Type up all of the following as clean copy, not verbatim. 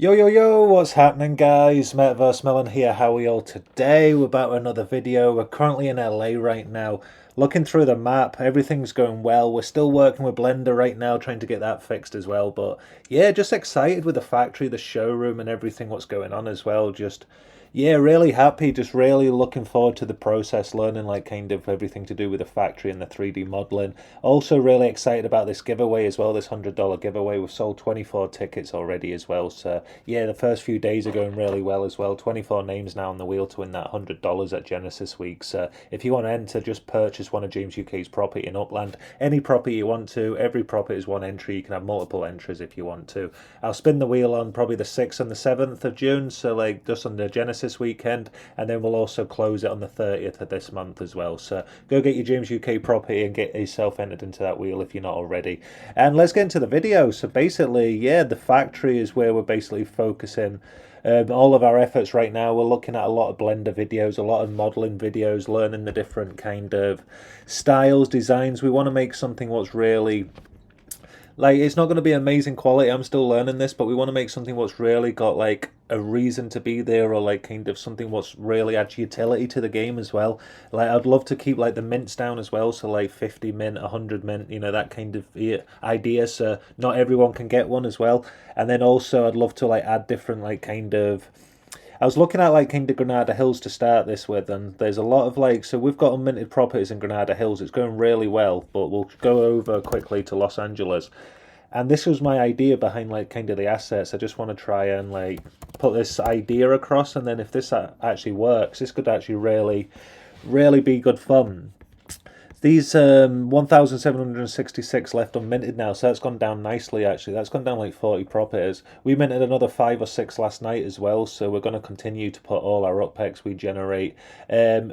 Yo yo yo, what's happening guys? METAVERSEMILLEN here, how are we all today? We're back with another video. We're currently in LA right now. Looking through the map, everything's going well. We're still working with Blender right now, trying to get that fixed as well. But yeah, just excited with the factory, the showroom and everything what's going on as well. Just yeah, really happy, just really looking forward to the process, learning like kind of everything to do with the factory and the 3D modeling. Also really excited about this giveaway as well, this $100 giveaway. We've sold 24 tickets already as well. So yeah, the first few days are going really well as well. 24 names now on the wheel to win that $100 at Genesis Week. So if you want to enter, just purchase one of James UK's property in Upland. Any property you want to, every property is one entry. You can have multiple entries if you want to. I'll spin the wheel on probably the 6th and the 7th of June, so like just on the Genesis weekend, and then we'll also close it on the 30th of this month as well. So go get your James UK property and get yourself entered into that wheel if you're not already. And let's get into the video. So basically, yeah, the factory is where we're basically focusing all of our efforts right now. We're looking at a lot of Blender videos, a lot of modeling videos, learning the different kind of styles, designs. We want to make something what's really like, it's not going to be amazing quality. I'm still learning this, but we want to make something what's really got like a reason to be there, or like kind of something what's really adds utility to the game as well. Like, I'd love to keep like the mints down as well, so like 50 mint, 100 mint, you know, that kind of idea, so not everyone can get one as well. And then also I'd love to like add different like kind of, I was looking at like kind of Granada Hills to start this with, and there's a lot of like, so we've got unminted properties in Granada Hills. It's going really well, but we'll go over quickly to Los Angeles. And this was my idea behind like kind of the assets. I just want to try and like put this idea across, and then if this actually works, this could actually really be good fun. These 1,766 left unminted now, so that's gone down nicely actually. That's gone down like 40 properties. We minted another 5 or 6 last night as well, so we're going to continue to put all our UPEX we generate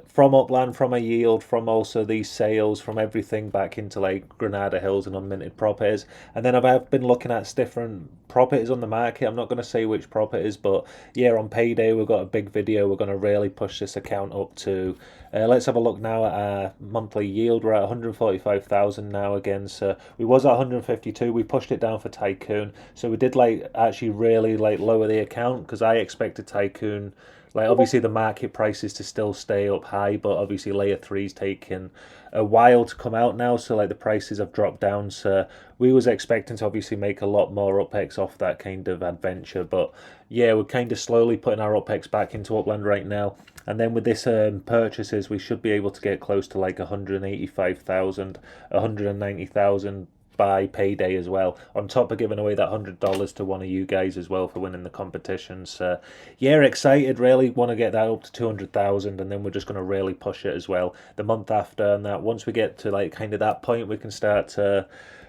from Upland, from a yield, from also these sales, from everything back into like Granada Hills and unminted properties. And then I've been looking at different properties on the market. I'm not going to say which properties, but yeah, on payday we've got a big video. We're going to really push this account up to let's have a look now at our monthly yield. We're at 145,000 now again, so we was at 152. We pushed it down for Tycoon, so we did like actually really like lower the account, because I expected Tycoon, like obviously the market prices to still stay up high, but obviously layer 3's taking a while to come out now, so like the prices have dropped down. So we was expecting to obviously make a lot more UPEX off that kind of adventure, but yeah, we're kind of slowly putting our UPEX back into Upland right now. And then with this purchases, we should be able to get close to like 185,000, 190,000 by payday as well, on top of giving away that $100 to one of you guys as well for winning the competition. So yeah, excited, really want to get that up to 200,000, and then we're just going to really push it as well the month after. And that once we get to like kind of that point, we can start to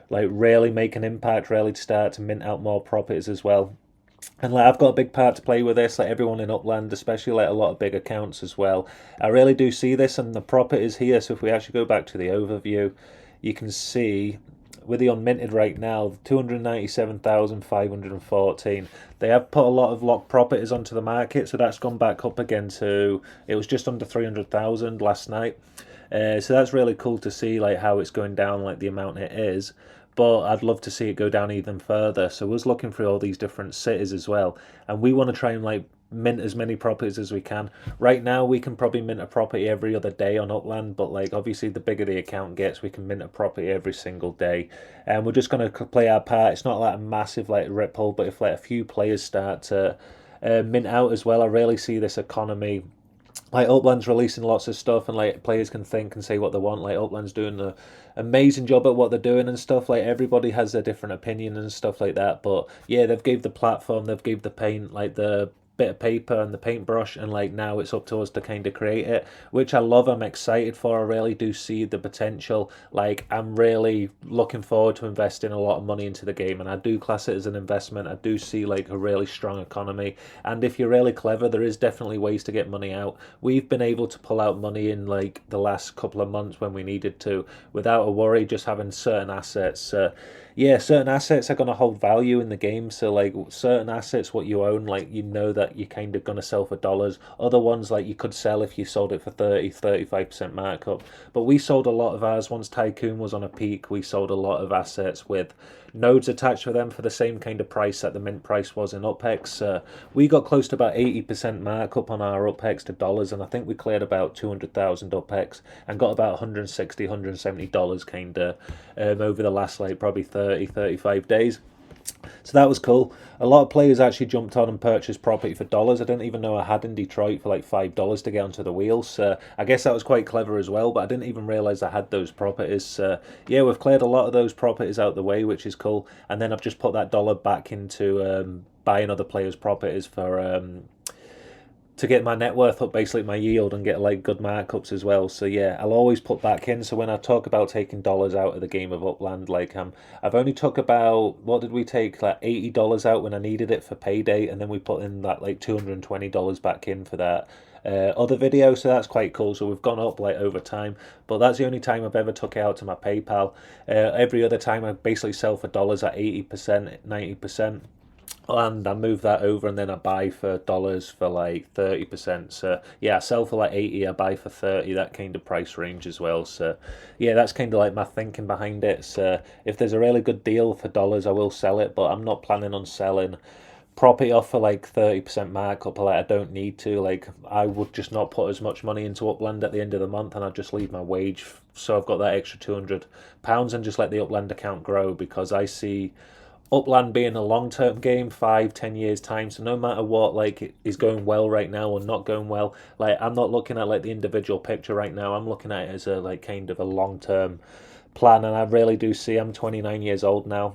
like really make an impact, really to start to mint out more properties as well. And like, I've got a big part to play with this, like everyone in Upland, especially like a lot of big accounts as well. I really do see this, and the properties here. So if we actually go back to the overview, you can see with the unminted right now, 297,514. They have put a lot of locked properties onto the market, so that's gone back up again to, it was just under 300,000 last night. So that's really cool to see like how it's going down, like the amount it is. But I'd love to see it go down even further. So we're looking through all these different cities as well, and we want to try and like mint as many properties as we can. Right now we can probably mint a property every other day on Upland, but like obviously the bigger the account gets, we can mint a property every single day. And we're just going to play our part. It's not like a massive like ripple, but if like a few players start to mint out as well, I really see this economy, like Upland's releasing lots of stuff, and like players can think and say what they want. Like Upland's doing an amazing job at what they're doing and stuff. Like everybody has a different opinion and stuff like that. But yeah, they've gave the platform, they've gave the paint, like the bit of paper and the paintbrush, and like now it's up to us to kind of create it, which I love. I'm excited for. I really do see the potential. Like I'm really looking forward to investing a lot of money into the game, and I do class it as an investment. I do see like a really strong economy, and if you're really clever, there is definitely ways to get money out. We've been able to pull out money in like the last couple of months when we needed to, without a worry, just having certain assets. Yeah, certain assets are going to hold value in the game. So like certain assets, what you own, like you know that that you're kind of going to sell for dollars. Other ones like you could sell if you sold it for 35% markup. But we sold a lot of ours once Tycoon was on a peak. We sold a lot of assets with nodes attached to them for the same kind of price that the mint price was in UpHex. We got close to about 80% markup on our UpHex to dollars, and I think we cleared about 200,000 UpHex and got about 160, $170 kind of over the last like probably 30, 35 days. So that was cool. A lot of players actually jumped on and purchased property for dollars. I didn't even know I had in Detroit for like $5 to get onto the wheels. I guess that was quite clever as well, but I didn't even realise I had those properties. Yeah, we've cleared a lot of those properties out the way, which is cool. And then I've just put that dollar back into buying other players' properties for to get my net worth up, basically my yield, and get like good markups as well. So yeah, I'll always put back in. So when I talk about taking dollars out of the game of Upland, like I've only took about, what did we take, like $80 out when I needed it for payday, and then we put in that like $220 back in for that other video. So that's quite cool. So we've gone up like over time, but that's the only time I've ever took it out to my PayPal. Every other time I basically sell for dollars at 80%, 90%. And I move that over, and then I buy for dollars for like 30%. So yeah, I sell for like 80, I buy for 30, that kind of price range as well. So yeah, that's kind of like my thinking behind it. So if there's a really good deal for dollars, I will sell it, but I'm not planning on selling property off for like 30% markup. Like I don't need to. Like I would just not put as much money into Upland at the end of the month, and I'd just leave my wage, so I've got that extra £200 and just let the Upland account grow, because I see Upland being a long-term game, 5-10 years time. So no matter what like is going well right now or not going well, like I'm not looking at like the individual picture right now. I'm looking at it as a like kind of a long-term plan, and I really do see, I'm 29 years old now.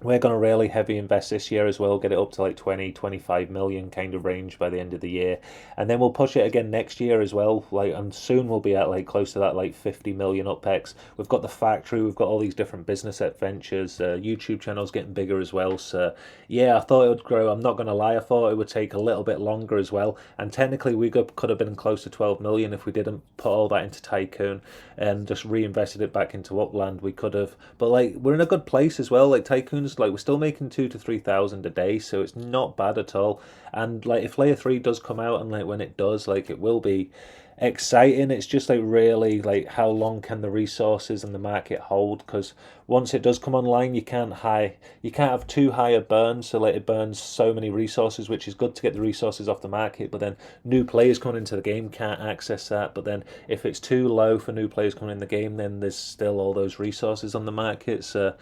We're going to really heavy invest this year as well, get it up to like 20-25 million kind of range by the end of the year, and then we'll push it again next year as well. Like, and soon we'll be at like close to that like 50 million UpHex. We've got the factory, we've got all these different business adventures, YouTube channel's getting bigger as well. So yeah, I thought it would grow. I'm not going to lie, I thought it would take a little bit longer as well, and technically we could have been close to 12 million if we didn't put all that into Tycoon and just reinvested it back into Upland. We could have, but like we're in a good place as well. Like Tycoon's, like we're still making 2,000 to 3,000 a day, so it's not bad at all. And like if layer 3 does come out, and like when it does, like it will be exciting. It's just like really like how long can the resources and the market hold, because once it does come online, you can't have too high a burn, so like it burns so many resources, which is good to get the resources off the market, but then new players coming into the game can't access that. But then if it's too low for new players coming in the game, then there's still all those resources on the market. So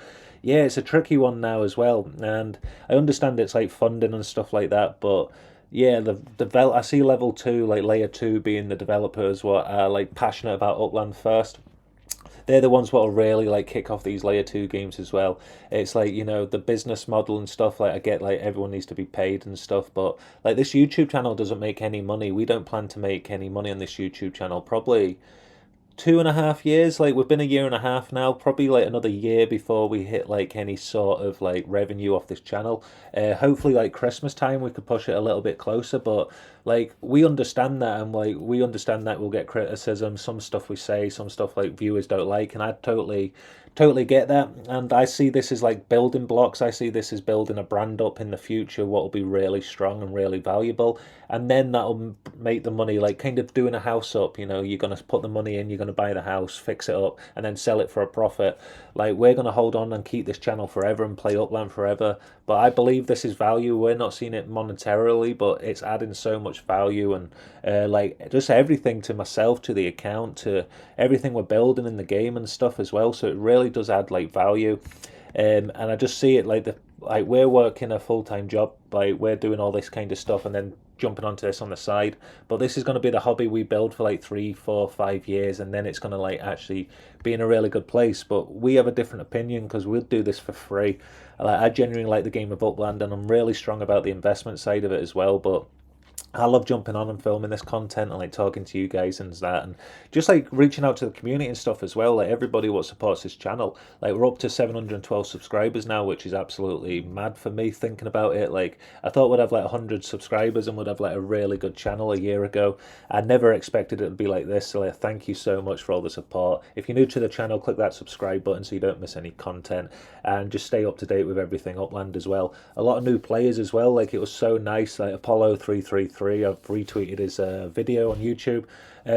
yeah, it's a tricky one now as well, and I understand it's like funding and stuff like that, but yeah, I see level 2, like layer 2 being the developers what are like passionate about Upland first. They're the ones what will really like kick off these layer 2 games as well. It's like, you know, the business model and stuff, like I get like everyone needs to be paid and stuff, but like this YouTube channel doesn't make any money. We don't plan to make any money on this YouTube channel, probably 2.5 years. Like we've been a year and a half now, probably like another year before we hit like any sort of like revenue off this channel. Hopefully like Christmas time we could push it a little bit closer, but like we understand that, and like we understand that we'll get criticism, some stuff we say, some stuff like viewers don't like, and I totally get that. And I see this as like building blocks. I see this as building a brand up in the future what will be really strong and really valuable, and then that'll make the money, like kind of doing a house up. You know, you're going to put the money in, you're going to buy the house, fix it up, and then sell it for a profit. Like we're going to hold on and keep this channel forever and play Upland forever, but I believe this is value. We're not seeing it monetarily, but it's adding so much value, and like just everything to myself, to the account, to everything we're building in the game and stuff as well. So it really does add like value, and I just see it like like we're working a full-time job, like we're doing all this kind of stuff and then jumping onto this on the side, but this is going to be the hobby we build for like 3, 4, 5 years, and then it's going to like actually be in a really good place. But we have a different opinion because we'll do this for free. Like I genuinely like the game of Upland, and I'm really strong about the investment side of it as well, but I love jumping on and filming this content and like talking to you guys and that, and just like reaching out to the community and stuff as well. Like everybody what supports this channel, like we're up to 712 subscribers now, which is absolutely mad for me thinking about it. Like I thought we'd have like 100 subscribers and would have like a really good channel a year ago. I never expected it to be like this. So like, thank you so much for all the support. If you're new to the channel, click that subscribe button so you don't miss any content, and just stay up to date with everything Upland as well. A lot of new players as well. Like it was so nice. Like Apollo 333. I've retweeted his video on YouTube.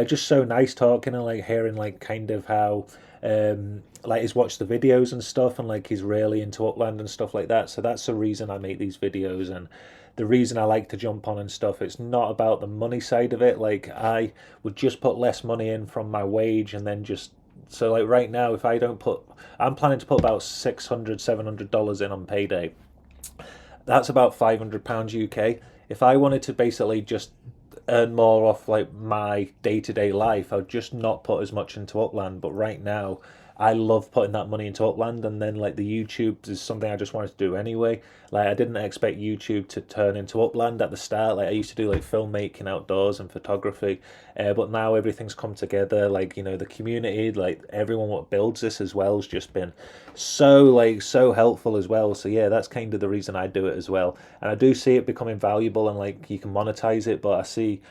Just so nice talking and like hearing like kind of how like he's watched the videos and stuff, and like he's really into Upland and stuff like that. So that's the reason I make these videos, and the reason I like to jump on and stuff. It's not about the money side of it. Like I would just put less money in from my wage, and then just so like right now, if I don't put, I'm planning to put about $600-700 in on payday. That's about £500 UK. If I wanted to basically just earn more off like my day-to-day life, I'd just not put as much into Upland. But right now I love putting that money into Upland, and then like the YouTube is something I just wanted to do anyway. Like I didn't expect YouTube to turn into Upland at the start. Like I used to do like filmmaking outdoors and photography, but now everything's come together. Like, you know, the community, like everyone what builds this as well has just been so helpful as well. So yeah, that's kind of the reason I do it as well. And I do see it becoming valuable, and like you can monetize it, but I see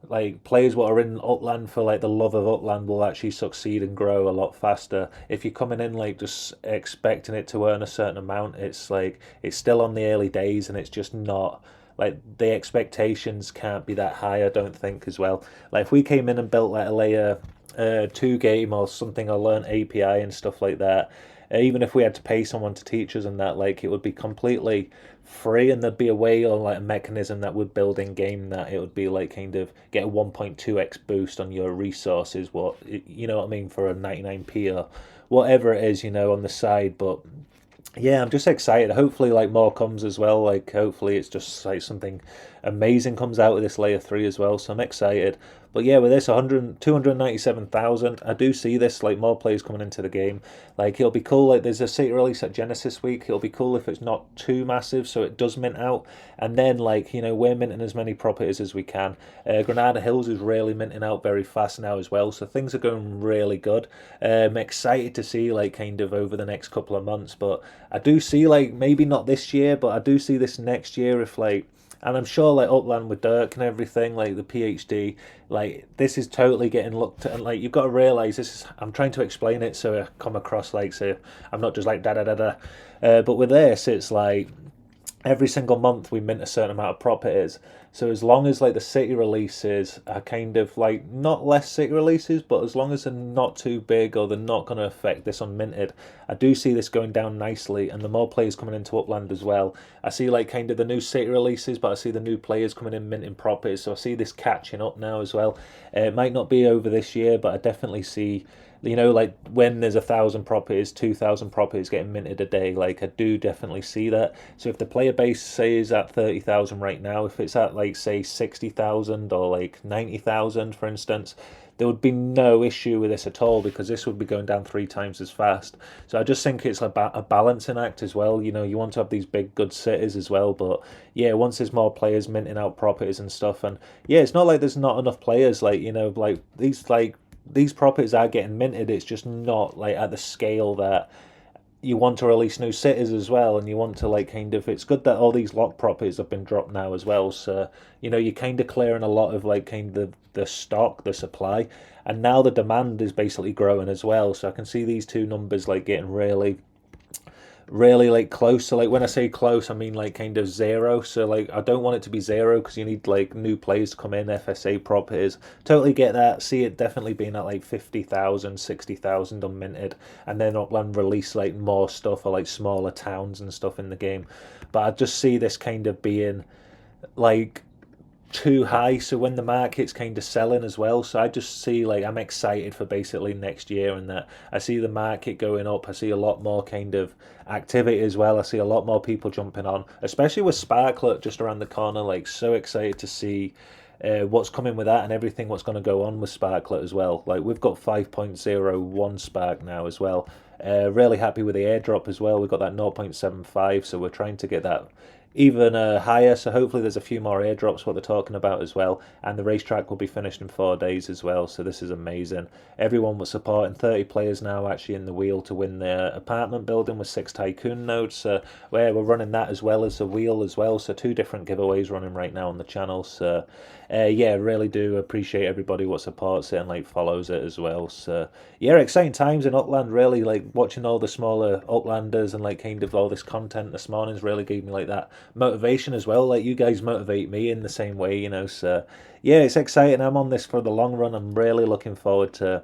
like players what are in Upland for like the love of Upland will actually succeed and grow a lot faster. If you're coming in like just expecting it to earn a certain amount, it's like it's still on the early days, and it's just not like the expectations can't be that high, I don't think as well. Like if we came in and built like a layer 2 game or something, or learn API and stuff like that, even if we had to pay someone to teach us and that, like it would be completely free, and there'd be a way or like a mechanism that would build in game that it would be like kind of get a 1.2x boost on your resources, what you know what I mean, for a 99p or whatever it is, you know, on the side. But yeah, I'm just excited. Hopefully like more comes as well. Like hopefully it's just like something amazing comes out of this layer 3 as well, so I'm excited. But yeah, with this 297,000, I do see this like more players coming into the game. Like it'll be cool. Like there's a city release at Genesis week. It'll be cool if it's not too massive, so it does mint out. And then like, you know, we're minting as many properties as we can. Granada Hills is really minting out very fast now as well, so things are going really good. I'm excited to see like kind of over the next couple of months, but I do see like maybe not this year, but I do see this next year if like. And I'm sure like Upland with Dirk and everything, like the PhD, like this is totally getting looked at, and like you've got to realise this is, I'm trying to explain it so I come across like, so I'm not just like da da da da. But with this, it's like every single month we mint a certain amount of properties. So as long as like the city releases are kind of like not less city releases, but as long as they're not too big or they're not going to affect this unminted, I do see this going down nicely. And the more players coming into Upland as well, I see like kind of the new city releases, but I see the new players coming in minting properties. So I see this catching up now as well. It might not be over this year, but I definitely see, you know, like when there's 1,000 properties, 2,000 properties getting minted a day, like I do definitely see that. So if the player base say is at 30,000 right now, if it's at like say 60,000 or like 90,000 for instance, there would be no issue with this at all, because this would be going down 3 times as fast. So I just think it's a balancing act as well. You know, you want to have these big good cities as well, but yeah, once there's more players minting out properties and stuff, and yeah, it's not like there's not enough players, like, you know, like these properties are getting minted. It's just not like at the scale that you want to release new cities as well, and you want to like kind of, it's good that all these lock properties have been dropped now as well, so you know you're kind of clearing a lot of like kind of the stock, the supply, and now the demand is basically growing as well. So I can see these two numbers like getting really like close. So like when I say close, I mean like kind of zero. So like I don't want it to be zero, because you need like new players to come in, FSA properties. Totally get that. See it definitely being at like 50,000, 60,000 unminted, and then Upland release like more stuff or like smaller towns and stuff in the game. But I just see this kind of being like too high, so when the market's kind of selling as well. So I just see like I'm excited for basically next year, and that I see the market going up. I see a lot more kind of activity as well. I see a lot more people jumping on, especially with Sparklet just around the corner. Like so excited to see what's coming with that and everything what's going to go on with Sparklet as well. Like we've got 5.01 Spark now as well. Really happy with the airdrop as well. We've got that 0.75, so we're trying to get that even higher. So hopefully there's a few more airdrops what they're talking about as well, and the racetrack will be finished in 4 days as well. So this is amazing. Everyone was supporting 30 players now actually in the wheel to win their apartment building with 6 tycoon nodes. So where we're running that as well as the wheel as well. So 2 different giveaways running right now on the channel. So yeah, really do appreciate everybody what supports it and like follows it as well. So yeah, exciting times in Upland. Really like watching all the smaller Uplanders and like kind of all this content this morning's really gave me like that motivation as well. Like you guys motivate me in the same way, you know. So yeah, it's exciting. I'm on this for the long run. I'm really looking forward to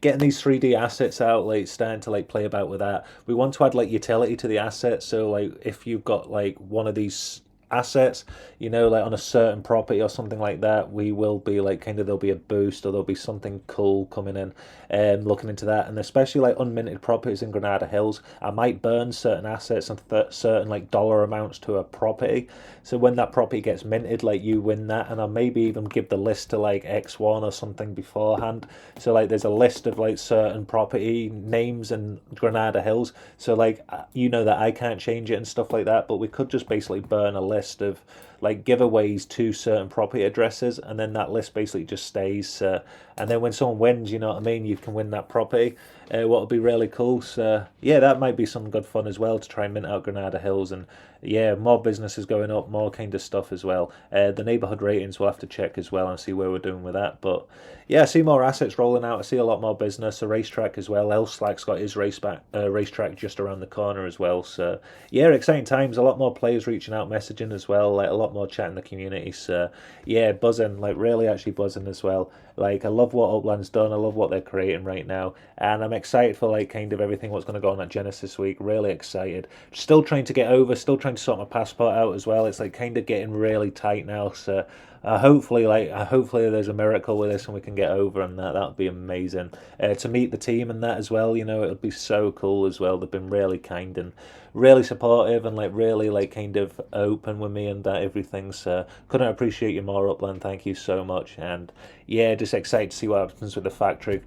getting these 3D assets out, like starting to like play about with that. We want to add like utility to the assets. So like if you've got like one of these assets, you know, like on a certain property or something like that, we will be like kind of there'll be a boost or there'll be something cool coming in, and looking into that. And especially like unminted properties in Granada Hills, I might burn certain assets and certain like dollar amounts to a property, so when that property gets minted, like you win that. And I'll maybe even give the list to like X1 or something beforehand, so like there's a list of like certain property names in Granada Hills, so like you know that I can't change it and stuff like that, but we could just basically burn a list of like giveaways to certain property addresses, and then that list basically just stays, and then when someone wins, you know what I mean, you can win that property, what would be really cool. So yeah, that might be some good fun as well to try and mint out Granada Hills. And yeah, more businesses going up, more kind of stuff as well. The neighborhood ratings we'll have to check as well and see where we're doing with that. But yeah, I see more assets rolling out. I see a lot more business. A racetrack as well. Elslack's got his racetrack just around the corner as well. So yeah, exciting times. A lot more players reaching out, messaging as well. Like a lot more chat in the community. So yeah, buzzing. Like really, actually buzzing as well. Like I love what Upland's done. I love what they're creating right now, and I'm excited for like kind of everything what's going to go on at Genesis week. Really excited. Still trying to get over. Still trying to sort my passport out as well. It's like kind of getting really tight now. So hopefully there's a miracle with this and we can get over, and that would be amazing. To meet the team and that as well, you know, it would be so cool as well. They've been really kind and really supportive and like really like kind of open with me and that everything. So couldn't appreciate you more, Upland. Thank you so much. And yeah, just excited to see what happens with the factory.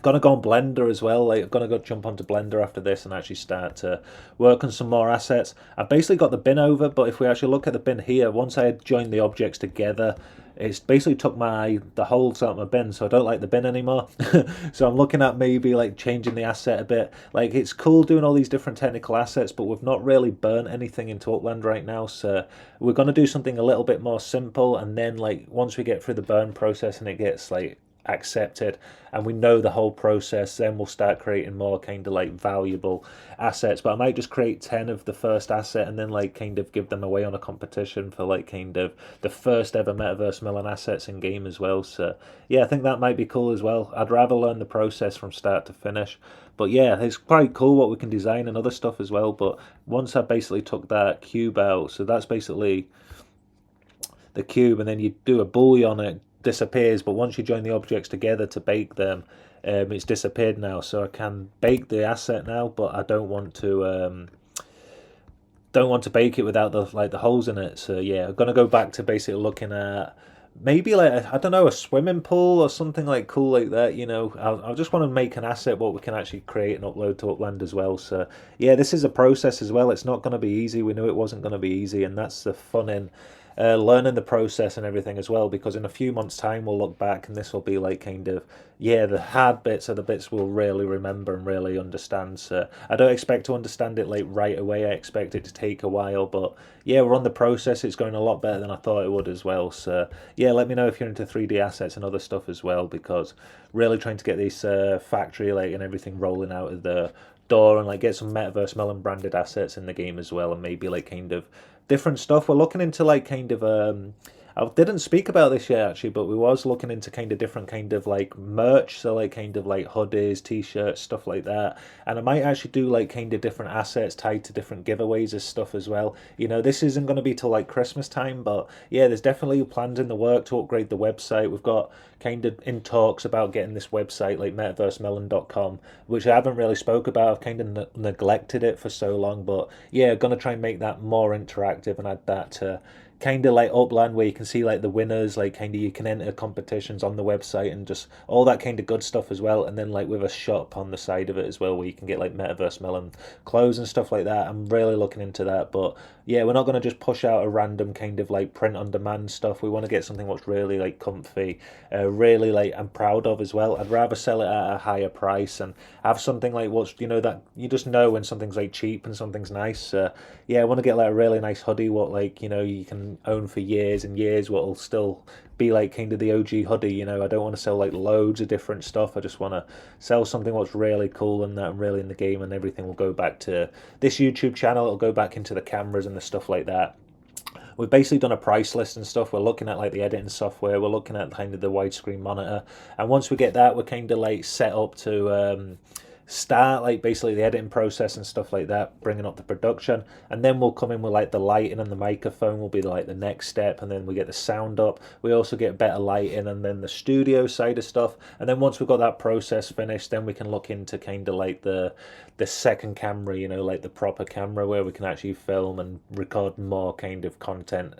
Gonna go on Blender as well. Like, I'm gonna go jump onto Blender after this and actually start to work on some more assets. I've basically got the bin over, but if we actually look at the bin here, once I had joined the objects together, it's basically took the holes out of my bin, so I don't like the bin anymore. So I'm looking at maybe like changing the asset a bit. Like it's cool doing all these different technical assets, but we've not really burnt anything into Upland right now. So we're gonna do something a little bit more simple, and then like once we get through the burn process and it gets like accepted and we know the whole process, then we'll start creating more kind of like valuable assets. But I might just create 10 of the first asset and then like kind of give them away on a competition for like kind of the first ever METAVERSEMILLEN assets in game as well. So yeah, I think that might be cool as well. I'd rather learn the process from start to finish, but yeah, it's quite cool what we can design and other stuff as well. But once I basically took that cube out, so that's basically the cube, and then you do a bully on it, disappears. But once you join the objects together to bake them, it's disappeared now. So I can bake the asset now, but I don't want to bake it without the holes in it. So yeah, I'm gonna go back to basically looking at maybe like I don't know, a swimming pool or something like cool like that. You know, I just want to make an asset what we can actually create and upload to Upland as well. So yeah, this is a process as well. It's not going to be easy. We knew it wasn't going to be easy, and that's the fun in learning the process and everything as well, because in a few months time we'll look back and this will be like kind of, yeah, the hard bits are the bits we'll really remember and really understand. So I don't expect to understand it like right away. I expect it to take a while, but yeah, we're on the process. It's going a lot better than I thought it would as well. So yeah, let me know if you're into 3D assets and other stuff as well, because really trying to get this factory like and everything rolling out of the door and like get some METAVERSEMILLEN branded assets in the game as well, and maybe like kind of different stuff. We're looking into like kind of I didn't speak about this yet actually, but we was looking into kind of different kind of like merch, so like kind of like hoodies, t-shirts, stuff like that. And I might actually do like kind of different assets tied to different giveaways as stuff as well. You know, this isn't going to be till like Christmas time, but yeah, there's definitely plans in the work to upgrade the website. We've got kind of in talks about getting this website like metaversemillen.com, which I haven't really spoke about. I've kind of neglected it for so long, but yeah, gonna try and make that more interactive and add that to kind of like Upland, where you can see like the winners, like kind of you can enter competitions on the website and just all that kind of good stuff as well. And then like with a shop on the side of it as well, where you can get like Metaverse clothes and stuff like that. I'm really looking into that. But yeah, we're not going to just push out a random kind of like print on demand stuff. We want to get something what's really like comfy, really like I'm proud of as well. I'd rather sell it at a higher price and have something like what's, you know, that you just know when something's like cheap and something's nice. Yeah, I want to get like a really nice hoodie, what like, you know, you can own for years and years, what'll still be like kind of the OG hoodie. You know, I don't want to sell like loads of different stuff. I just want to sell something what's really cool and that I'm really in the game, and everything will go back to this YouTube channel. It'll go back into the cameras and the stuff like that. We've basically done a price list and stuff. We're looking at like the editing software. We're looking at kind of the widescreen monitor, and once we get that, we're kind of like set up to start like basically the editing process and stuff like that, bringing up the production, and then we'll come in with like the lighting and the microphone will be like the next step, and then we get the sound up. We also get better lighting, and then the studio side of stuff, and then once we've got that process finished, then we can look into kind of like the second camera, you know, like the proper camera where we can actually film and record more kind of content.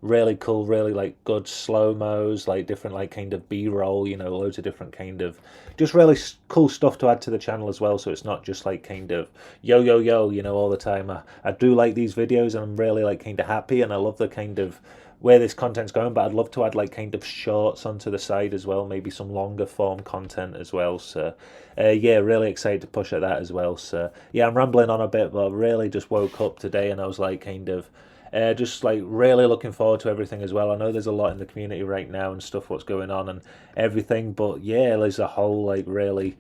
Really cool, really like good slow-mos, like different like kind of b-roll, you know, loads of different kind of just really cool stuff to add to the channel as well, so it's not just like kind of yo yo yo, you know, all the time. I do like these videos and I'm really like kind of happy, and I love the kind of where this content's going, but I'd love to add like kind of shorts onto the side as well, maybe some longer form content as well. So yeah, really excited to push at that as well. So yeah, I'm rambling on a bit, but I really just woke up today and I was like kind of just like really looking forward to everything as well. I know there's a lot in the community right now and stuff what's going on and everything, but yeah, there's a whole like really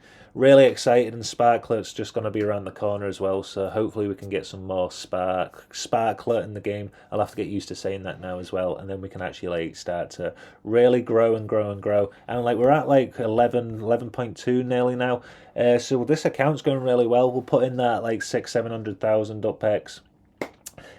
excited, and Sparklet's just going to be around the corner as well, so hopefully we can get some more Sparklet in the game. I'll have to get used to saying that now as well, and then we can actually like start to really grow and grow and grow. And like we're at like 11.2 nearly now, so this account's going really well. We'll put in that like 600,000-700,000 UpX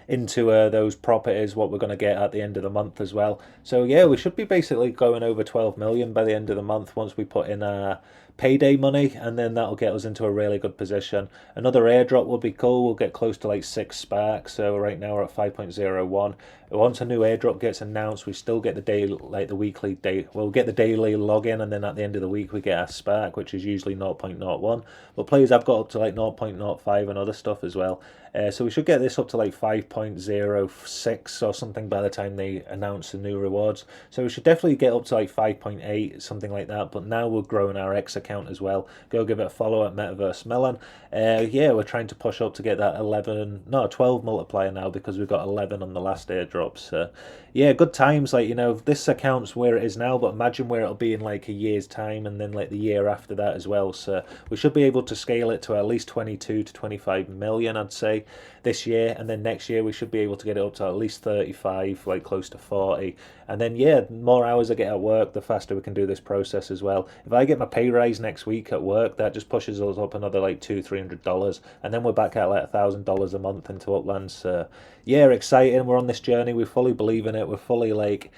into those properties, what we're going to get at the end of the month as well. So yeah, we should be basically going over 12 million by the end of the month once we put in our payday money, and then that'll get us into a really good position. Another airdrop will be cool. We'll get close to like 6 sparks, so right now we're at 5.01. Once a new airdrop gets announced, we still get the daily, like the weekly day. We'll get the daily login, and then at the end of the week we get our spark, which is usually 0.01. But players have got up to like 0.05 and other stuff as well. So we should get this up to like 5.06 or something by the time they announce the new rewards. So we should definitely get up to like 5.8, something like that. But now we're growing our X account as well. Go give it a follow at METAVERSEMILLEN. Yeah, we're trying to push up to get that 12 multiplier now, because we've got 11 on the last airdrops. Yeah, good times. Like, you know, this account's where it is now, but imagine where it'll be in like a year's time, and then like the year after that as well. So we should be able to scale it to at least 22 to 25 million, I'd say, this year, and then next year we should be able to get it up to at least 35, like close to 40. And then yeah, more hours I get at work, the faster we can do this process as well. If I get my pay rise next week at work, that just pushes us up another like $200-300, and then we're back at like $1,000 a month into Upland. So yeah, exciting. We're on this journey. We fully believe in it. We're fully like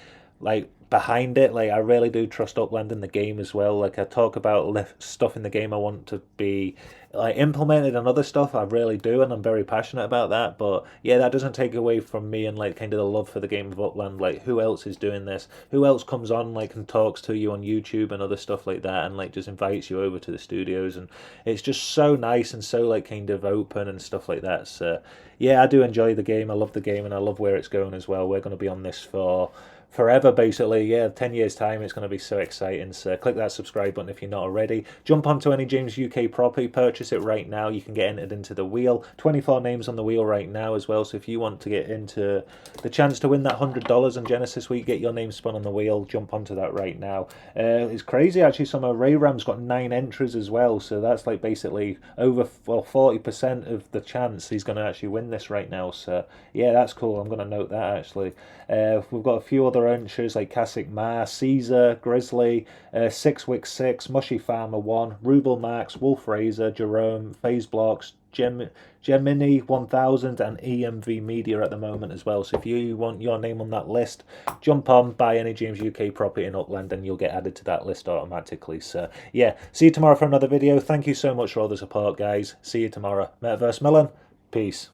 behind it. Like, I really do trust Upland in the game as well. Like, I talk about stuff in the game I want to be like implemented, and other stuff I really do, and I'm very passionate about that. But yeah, that doesn't take away from me and like kind of the love for the game of Upland. Like, who else is doing this? Who else comes on like and talks to you on YouTube and other stuff like that, and like just invites you over to the studios? And it's just so nice and so like kind of open and stuff like that. So yeah, I do enjoy the game. I love the game, and I love where it's going as well. We're going to be on this for forever, basically. Yeah, 10 years time, it's going to be so exciting. So click that subscribe button if you're not already. Jump onto any James UK property, purchase it right now. You can get entered into the wheel. 24 names on the wheel right now as well. So if you want to get into the chance to win that $100 on Genesis Week, get your name spun on the wheel, jump onto that right now. It's crazy actually. Some of Ray Ram's got 9 entries as well, so that's like basically over 40% of the chance he's going to actually win this right now. So yeah, that's cool. I'm going to note that actually. We've got a few other entries like Kasich Ma, Caesar, Grizzly, 6Wick6, Mushy Farmer 1, Rubel Max, Wolf Razor, Jerome, Phase Blocks, Gemini 1000, and EMV Media at the moment as well. So if you want your name on that list, jump on, buy any James UK property in Upland, and you'll get added to that list automatically. So yeah, see you tomorrow for another video. Thank you so much for all the support, guys. See you tomorrow. METAVERSEMILLEN, peace.